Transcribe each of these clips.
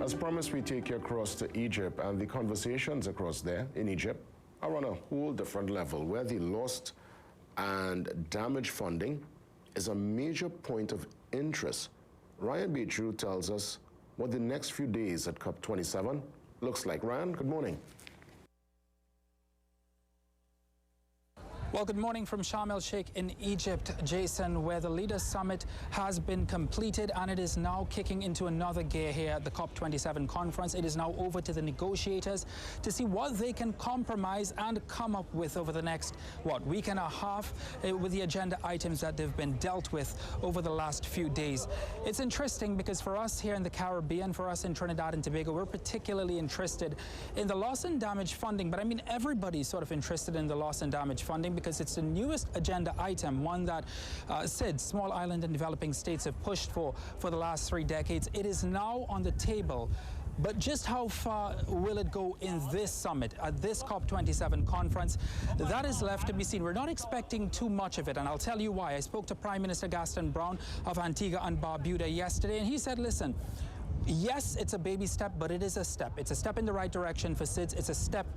As promised, we take you across to Egypt, and the conversations across there in Egypt are on a whole different level, where the lost and damaged funding is a major point of interest. Ryan Brew tells us what the next few days at COP27 looks like. Ryan, good morning. Well, good morning from Sharm el-Sheikh in Egypt, Jason, where the Leaders Summit has been completed and it is now kicking into another gear here at the COP27 conference. It is now over to the negotiators to see what they can compromise and come up with over the next, week and a half with the agenda items that they've been dealt with over the last few days. It's interesting because for us here in the Caribbean, for us in Trinidad and Tobago, we're particularly interested in the loss and damage funding. But I mean, everybody's sort of interested in the loss and damage funding because it's the newest agenda item, one that SIDS, Small Island and Developing States, have pushed for the last 3 decades. It is now on the table. But just how far will it go in this summit, at this COP27 conference? That is left to be seen. We're not expecting too much of it, and I'll tell you why. I spoke to Prime Minister Gaston Brown of Antigua and Barbuda yesterday, and he said, listen, yes, it's a baby step, but it is a step. It's a step in the right direction for SIDS. It's a step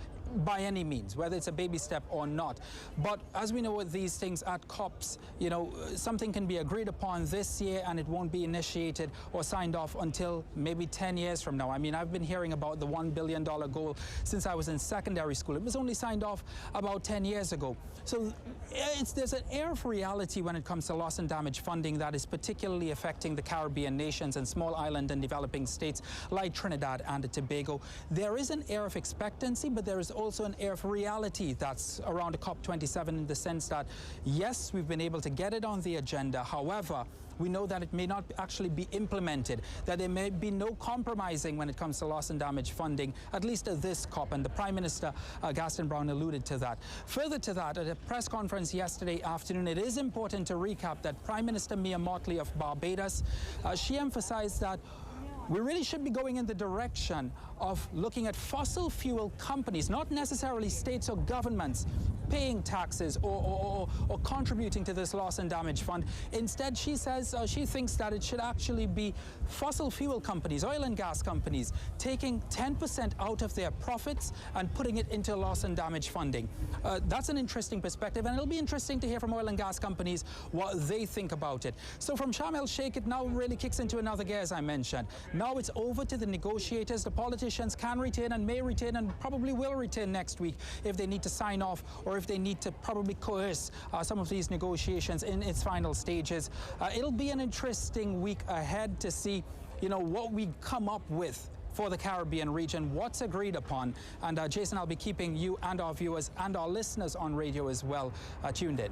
by any means, whether it's a baby step or not. But as we know with these things at COPs, you know, something can be agreed upon this year and it won't be initiated or signed off until maybe 10 years from now. I mean, I've been hearing about the $1 billion goal since I was in secondary school. It was only signed off about 10 years ago. So there's an air of reality when it comes to loss and damage funding that is particularly affecting the Caribbean nations and small island and developing states like Trinidad and Tobago. There is an air of expectancy, but there is also an air of reality that's around the COP27 in the sense that, yes, we've been able to get it on the agenda. However, we know that it may not actually be implemented, that there may be no compromising when it comes to loss and damage funding, at least at this COP, and the Prime Minister, Gaston Brown, alluded to that. Further to that, at a press conference yesterday afternoon, it is important to recap that Prime Minister Mia Mottley of Barbados, she emphasized that we really should be going in the direction of looking at fossil fuel companies, not necessarily states or governments, paying taxes or contributing to this loss and damage fund. Instead, she says she thinks that it should actually be fossil fuel companies, oil and gas companies, taking 10% out of their profits and putting it into loss and damage funding. That's an interesting perspective, and it'll be interesting to hear from oil and gas companies what they think about it. So from Sharm el-Sheikh, it now really kicks into another gear, as I mentioned. Now it's over to the negotiators. The politicians can return and may return and probably will return next week if they need to sign off or if they need to probably coerce some of these negotiations in its final stages. It'll be an interesting week ahead to see, you know, what we come up with for the Caribbean region, what's agreed upon. And Jason, I'll be keeping you and our viewers and our listeners on radio as well tuned in.